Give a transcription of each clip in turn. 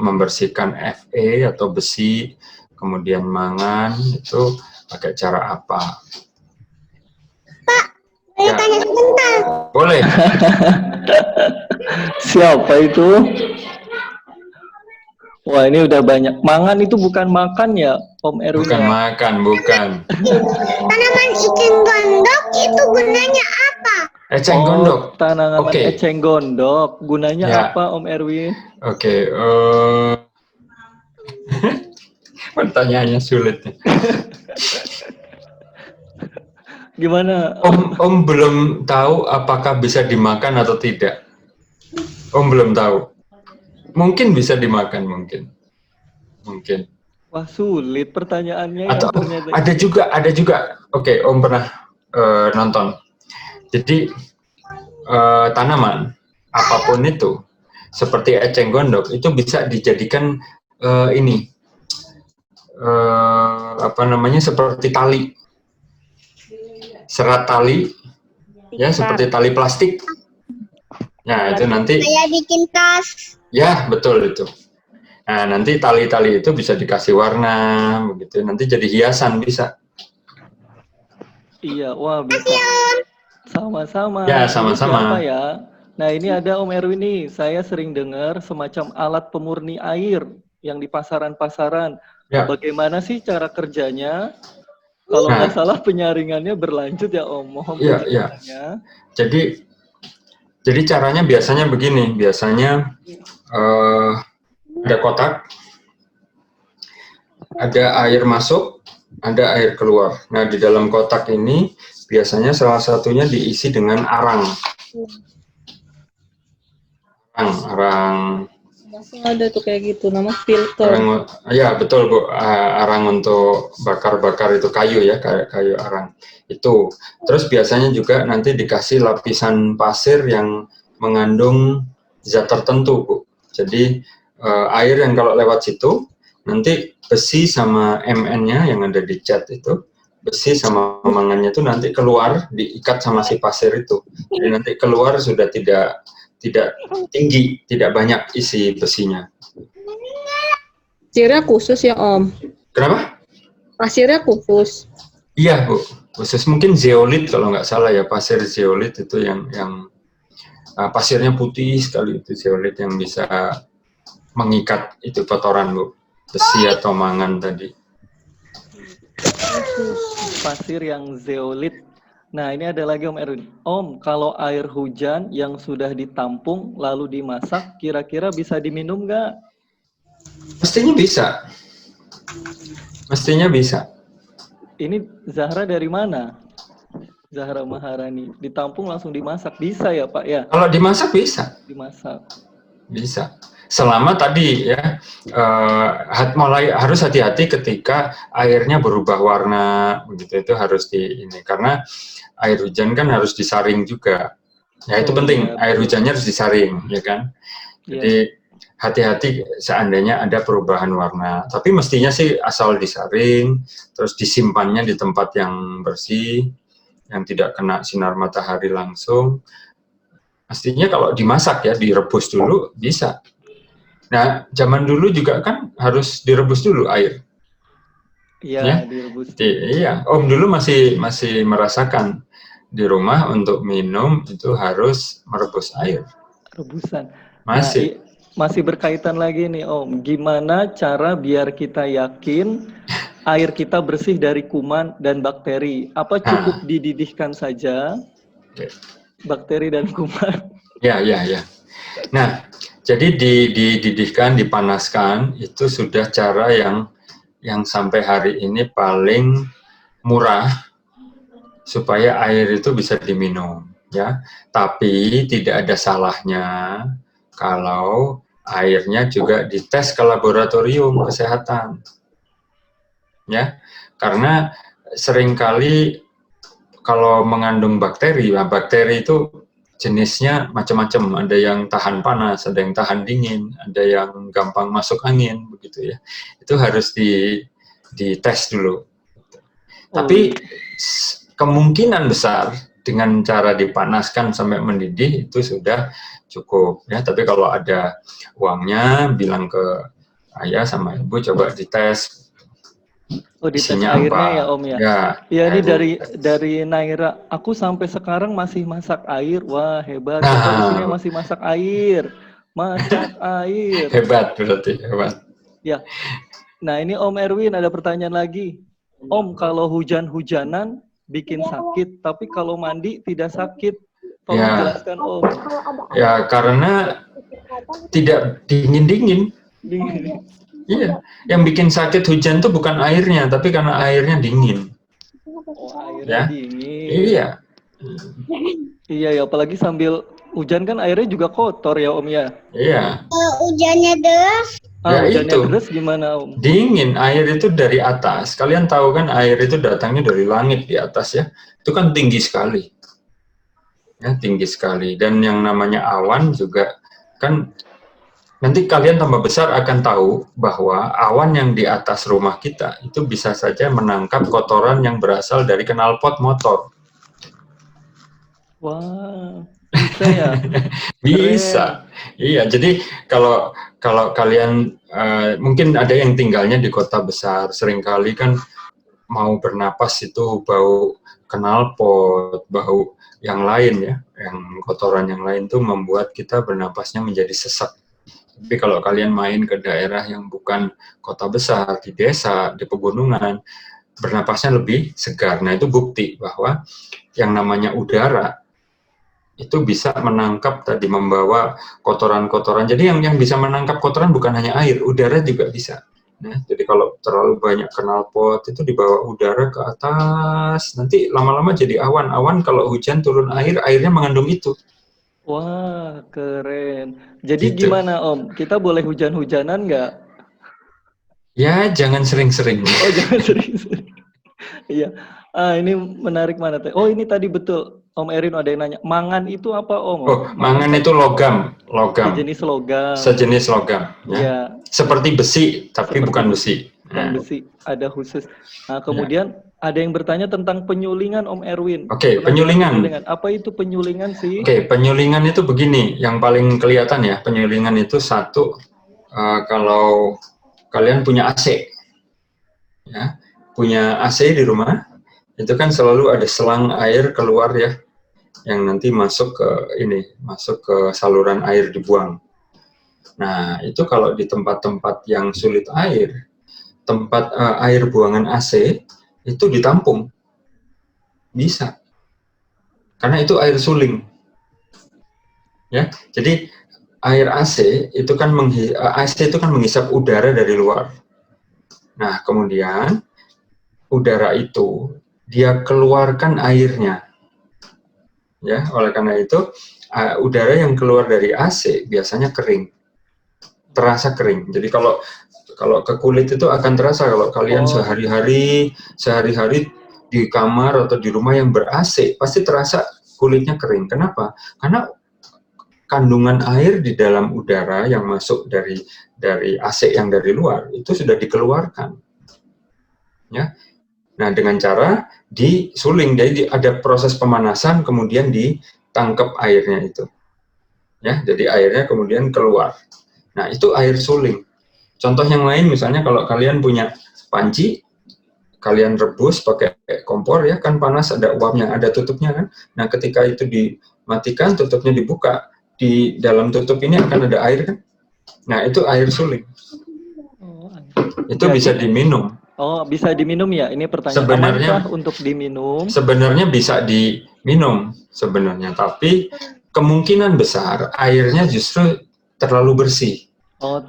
untuk membersihkan Fe atau besi, kemudian mangan, itu pakai cara apa? Pak, boleh tanya sebentar? Boleh. Siapa itu? Wah, ini udah banyak. Mangan itu bukan makan ya, Om Erwin? Bukan makan, bukan. Tanaman eceng gondok itu gunanya apa? Eceng gondok. Tanaman eceng gondok. Gunanya apa, Om Erwin? Oke. Pertanyaannya sulit nih. Gimana? Om belum tahu apakah bisa dimakan atau tidak. Om belum tahu. Mungkin bisa dimakan, mungkin. Wah, sulit pertanyaannya. Atau ada juga. Oke, Om pernah nonton. Jadi tanaman apapun itu, seperti eceng gondok, itu bisa dijadikan seperti tali, serat tali, ya, seperti tali plastik. Nah, itu nanti. Saya bikin tas. Ya, betul itu. Nah, nanti tali-tali itu bisa dikasih warna, begitu. Nanti jadi hiasan bisa. Iya, wah bisa. Sama-sama. Ya, sama-sama. Ya? Nah, ini ada Om Erwin nih. Saya sering dengar semacam alat pemurni air yang di pasaran-pasaran. Ya. Bagaimana sih cara kerjanya? Kalau nggak salah penyaringannya berlanjut ya Om. Mohon penjelasannya. Jadi caranya biasanya begini. Biasanya ada kotak, ada air masuk, ada air keluar. Nah, di dalam kotak ini biasanya salah satunya diisi dengan arang. Arang. Ada tuh kayak gitu, nama filter. Ya, betul Bu. Arang untuk bakar-bakar itu kayu ya, kayu arang. Itu. Terus biasanya juga nanti dikasih lapisan pasir yang mengandung zat tertentu, Bu. Jadi air yang kalau lewat situ, nanti besi sama Mn-nya yang ada di cat itu, besi sama mangannya itu nanti keluar, diikat sama si pasir itu. Jadi nanti keluar sudah tidak tinggi, tidak banyak isi besinya. Pasirnya khusus ya Om? Kenapa? Pasirnya khusus? Iya Bu, khusus mungkin zeolit kalau nggak salah ya, pasir zeolit itu yang pasirnya putih sekali, itu zeolit yang bisa mengikat itu kotoran Bu, besi atau mangan tadi. Pasir yang zeolit. Nah, ini ada lagi Om Erwin. Om, kalau air hujan yang sudah ditampung lalu dimasak, kira-kira bisa diminum nggak? Mestinya bisa. Mestinya bisa. Ini Zahra dari mana? Zahra Maharani. Ditampung langsung dimasak. Bisa ya Pak ya? Kalau dimasak bisa. Dimasak. Bisa. Selama tadi ya, mulai harus hati-hati ketika airnya berubah warna, begitu, itu harus karena air hujan kan harus disaring juga. Ya itu penting, air hujannya harus disaring, ya kan. Jadi hati-hati seandainya ada perubahan warna. Tapi mestinya sih asal disaring, terus disimpannya di tempat yang bersih, yang tidak kena sinar matahari langsung. Mestinya kalau dimasak ya, direbus dulu bisa. Nah, zaman dulu juga kan harus direbus dulu air. Iya, ya? Direbus. Iya, Om dulu masih merasakan di rumah untuk minum itu harus merebus air. Rebusan. Masih. Nah, masih berkaitan lagi nih Om, gimana cara biar kita yakin air kita bersih dari kuman dan bakteri? Apa cukup dididihkan saja bakteri dan kuman? Ya. Nah, jadi dididihkan, dipanaskan, itu sudah cara yang sampai hari ini paling murah supaya air itu bisa diminum, ya. Tapi tidak ada salahnya kalau airnya juga dites ke laboratorium kesehatan, ya. Karena seringkali kalau mengandung bakteri, bakteri itu jenisnya macam-macam, ada yang tahan panas, ada yang tahan dingin, ada yang gampang masuk angin, begitu ya. Itu harus dites dulu. Tapi kemungkinan besar dengan cara dipanaskan sampai mendidih itu sudah cukup ya. Tapi kalau ada uangnya, bilang ke ayah sama ibu coba dites Oh, dites isinya airnya apa. ya Om ya. Ya, Ya ini air. dari Naira, aku sampai sekarang masih masak air. Wah, hebat. Siapa di sini yang Nah, masih masak air? Masak air. hebat berarti, hebat. Ya. Nah, ini Om Erwin ada pertanyaan lagi. Om, kalau hujan-hujanan bikin sakit, tapi kalau mandi tidak sakit. Tolong Ya. jelaskan Om. Ya, karena tidak dingin-dingin. Dingin. Iya, yang bikin sakit hujan tuh bukan airnya, tapi karena airnya dingin. Oh, airnya Ya. dingin. Iya. Iya ya, apalagi sambil hujan kan airnya juga kotor ya Om ya. Iya. Hujannya deras. Ya Hujannya itu. deras gimana Om? Dingin, air itu dari atas. Kalian tahu kan air itu datangnya dari langit di atas ya. Itu kan tinggi sekali. Ya, tinggi sekali. Dan yang namanya awan juga kan nanti kalian tambah besar akan tahu bahwa awan yang di atas rumah kita itu bisa saja menangkap kotoran yang berasal dari knalpot motor. Wah, bisa ya? Bisa. Iya, jadi kalau kalian mungkin ada yang tinggalnya di kota besar, seringkali kan mau bernapas itu bau knalpot, bau yang lain ya, yang kotoran yang lain tuh membuat kita bernapasnya menjadi sesak. Tapi kalau kalian main ke daerah yang bukan kota besar, di desa, di pegunungan, bernapasnya lebih segar. Nah, itu bukti bahwa yang namanya udara itu bisa menangkap tadi, membawa kotoran-kotoran. Jadi yang bisa menangkap kotoran bukan hanya air, udara juga bisa. Nah, jadi kalau terlalu banyak knalpot itu dibawa udara ke atas, nanti lama-lama jadi awan. Awan kalau hujan turun air, airnya mengandung itu. Wah, keren. Jadi Gitu. gimana Om? Kita boleh hujan-hujanan nggak? Ya, jangan sering-sering. Oh, jangan sering-sering. Iya. Ini menarik mana teh? Oh, ini tadi betul. Om Erin ada yang nanya. Mangan itu apa Om? Oh, mangan itu logam. Sejenis logam. Sejenis logam. Ya. Ya. Seperti besi, tapi bukan besi. Bukan besi, ada khusus. Nah, kemudian ada yang bertanya tentang penyulingan Om Erwin. Oke, penyulingan. Apa itu penyulingan sih? Oke, penyulingan itu begini, yang paling kelihatan ya, penyulingan itu satu, kalau kalian punya AC, ya, punya AC di rumah, itu kan selalu ada selang air keluar ya, yang nanti masuk ke saluran air dibuang. Nah, itu kalau di tempat-tempat yang sulit air, tempat air buangan AC itu ditampung, bisa, karena itu air suling. Ya, jadi air AC itu kan menghisap udara dari luar. Nah, kemudian udara itu dia keluarkan airnya. Ya, oleh karena itu udara yang keluar dari AC biasanya kering. Terasa kering. Jadi kalau ke kulit itu akan terasa kalau kalian sehari-hari di kamar atau di rumah yang ber-AC, pasti terasa kulitnya kering. Kenapa? Karena kandungan air di dalam udara yang masuk dari AC yang dari luar itu sudah dikeluarkan, ya. Nah, dengan cara disuling, jadi ada proses pemanasan, kemudian ditangkap airnya itu, ya. Jadi airnya kemudian keluar. Nah, itu air suling. Contoh yang lain, misalnya kalau kalian punya panci, kalian rebus pakai kompor ya, kan panas, ada uapnya, ada tutupnya kan. Nah, ketika itu dimatikan, tutupnya dibuka, di dalam tutup ini akan ada air kan? Nah, itu air suling. Itu ya, bisa diminum. Oh, bisa diminum ya? Ini pertanyaan. Sebenarnya amankah untuk diminum? Sebenarnya bisa diminum sebenarnya, tapi kemungkinan besar airnya justru terlalu bersih. Oh,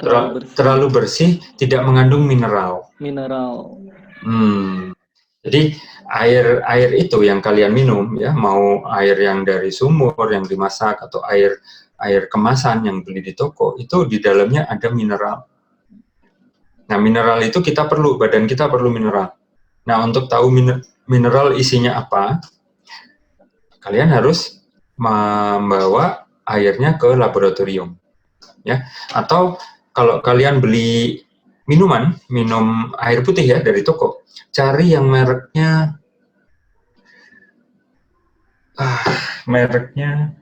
terlalu bersih, tidak mengandung mineral. Jadi air itu yang kalian minum ya, mau air yang dari sumur yang dimasak atau air kemasan yang beli di toko, itu di dalamnya ada mineral. Nah, mineral itu badan kita perlu mineral. Nah, untuk tahu mineral isinya apa, kalian harus membawa airnya ke laboratorium. Ya, atau kalau kalian beli minum air putih ya dari toko, cari yang mereknya Mereknya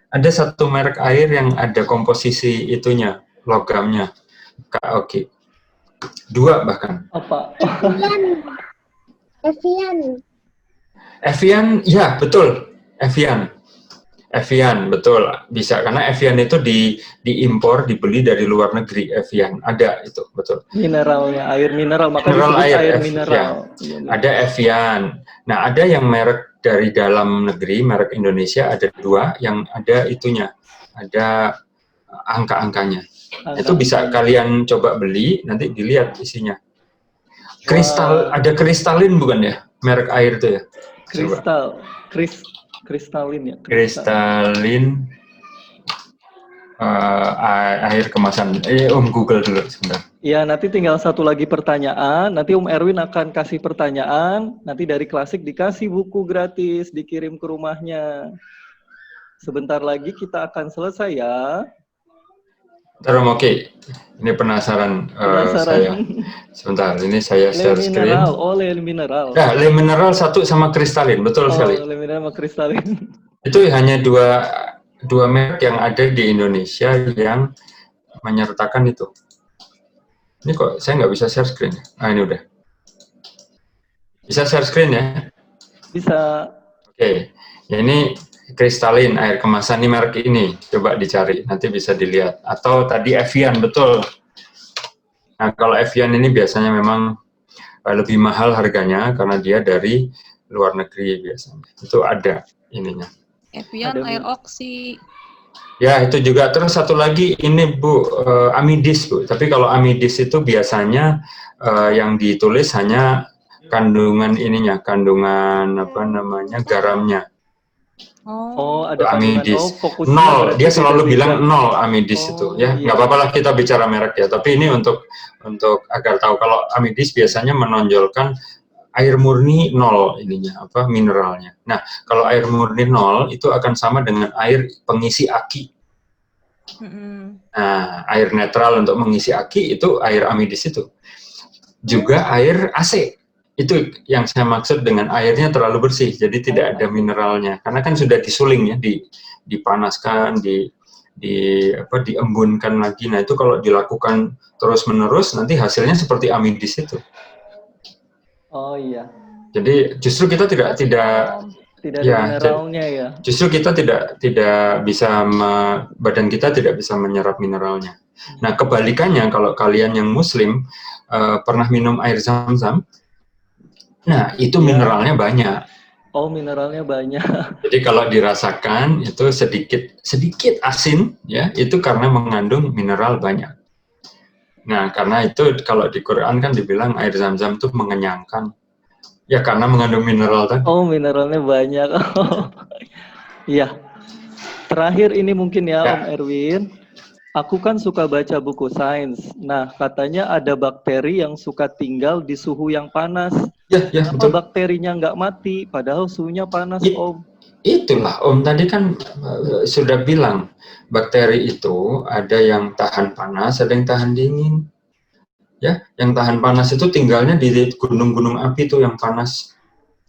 ada satu merek air yang ada komposisi itunya, logamnya. Oke. 2 bahkan. Apa? Evian. Evian, ya betul. Evian, betul. Bisa, karena Evian itu diimpor, dibeli dari luar negeri. Evian, ada itu, betul. Mineralnya, air mineral, makanya Mineral disebut air ya. mineral. Ada Evian. Nah, ada yang merek dari dalam negeri, merek Indonesia, ada 2, yang ada itunya. Ada angka-angkanya. Itu bisa kalian coba beli, nanti dilihat isinya. Ada kristalin bukan ya? Merek air itu ya? Kristalin ya. Kristalin air kemasan. Google dulu sebentar. Ya, nanti tinggal satu lagi pertanyaan. Nanti Erwin akan kasih pertanyaan. Nanti dari Klasik dikasih buku gratis, dikirim ke rumahnya. Sebentar lagi kita akan selesai ya. Oke. Ini penasaran. Saya. Sebentar, ini saya share screen. Le mineral. Ya, le mineral 1 sama kristalin, betul sekali. Le mineral sama kristalin. Itu hanya dua merek yang ada di Indonesia yang menyertakan itu. Ini kok saya nggak bisa share screen? Ini udah. Bisa share screen ya? Bisa. Oke. Ini kristalin air kemasan, ini merek ini. Coba dicari, nanti bisa dilihat. Atau tadi Evian, betul. Nah, kalau Evian ini biasanya memang lebih mahal harganya karena dia dari luar negeri biasanya. Itu ada ininya. Evian air oksi. Ya, itu juga. Terus satu lagi ini Bu, amidis Bu. Tapi kalau amidis itu biasanya yang ditulis hanya kandungan ininya, kandungan garamnya. Ada amidis. 0, dia selalu bilang 0 amidis itu ya. Nggak apa-apa lah kita bicara merek ya, tapi ini untuk agar tahu kalau amidis biasanya menonjolkan air murni 0 mineralnya. Nah, kalau air murni 0 itu akan sama dengan air pengisi aki. Nah, air netral untuk mengisi aki itu air amidis itu. Juga air AC. Itu yang saya maksud dengan airnya terlalu bersih, jadi tidak ada mineralnya. Karena kan sudah disuling ya, dipanaskan, diembunkan lagi. Nah, itu kalau dilakukan terus-menerus nanti hasilnya seperti amidis itu. Oh iya. Jadi justru kita tidak ada mineralnya ya. Justru kita tidak bisa badan kita tidak bisa menyerap mineralnya. Nah, kebalikannya kalau kalian yang muslim pernah minum air Zam-Zam, nah itu mineralnya banyak. Oh, mineralnya banyak. Jadi kalau dirasakan itu sedikit asin ya, itu karena mengandung mineral banyak. Nah, karena itu kalau di Quran kan dibilang air Zam-Zam itu mengenyangkan. Ya karena mengandung mineral tadi. Oh, mineralnya banyak. Iya. Terakhir ini mungkin ya Om Erwin. Aku kan suka baca buku sains. Nah, katanya ada bakteri yang suka tinggal di suhu yang panas. Ya, betul. Bakterinya nggak mati, padahal suhunya panas, Om. Itulah, Om tadi kan sudah bilang, bakteri itu ada yang tahan panas, ada yang tahan dingin. Ya, yang tahan panas itu tinggalnya di gunung-gunung api itu yang panas.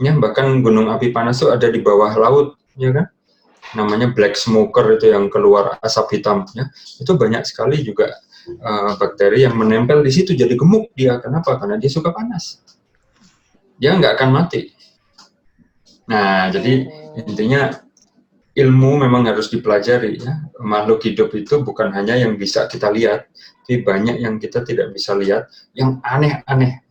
Ya, bahkan gunung api panas itu ada di bawah laut, ya kan? Namanya black smoker itu yang keluar asap hitam, ya. Itu banyak sekali juga bakteri yang menempel di situ jadi gemuk dia. Kenapa? Karena dia suka panas. Dia nggak akan mati. Nah, jadi intinya ilmu memang harus dipelajari. Ya. Makhluk hidup itu bukan hanya yang bisa kita lihat, tapi banyak yang kita tidak bisa lihat, yang aneh-aneh.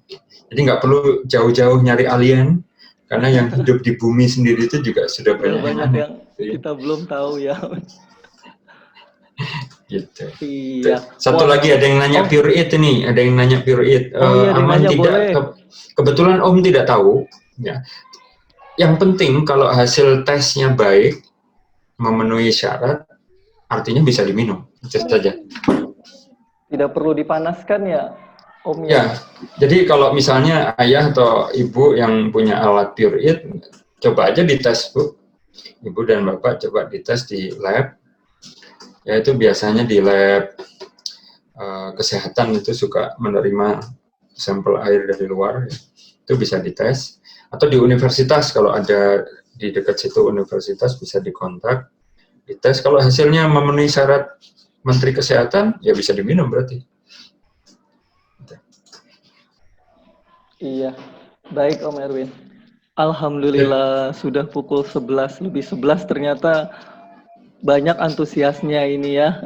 Jadi nggak perlu jauh-jauh nyari alien, karena yang hidup di bumi sendiri itu juga sudah banyak yang aneh. Kita belum tahu ya. Gitu. Iya. Satu lagi ada yang nanya pure eat ini, ada yang nanya pure eat. Aman tidak? Kebetulan Om tidak tahu. Ya. Yang penting kalau hasil tesnya baik, memenuhi syarat, artinya bisa diminum. Itu saja. Tidak perlu dipanaskan ya, Om ya? Ya. Jadi kalau misalnya ayah atau ibu yang punya alat pure eat, coba aja dites, Bu. Ibu dan Bapak coba dites di lab. Ya itu biasanya di lab kesehatan itu suka menerima sampel air dari luar, ya. Itu bisa dites. Atau di universitas kalau ada di dekat situ universitas bisa dikontak, dites. Kalau hasilnya memenuhi syarat Menteri Kesehatan, ya bisa diminum berarti. Iya, baik Om Erwin. Alhamdulillah sudah pukul 11 lebih 11 ternyata banyak antusiasnya ini ya.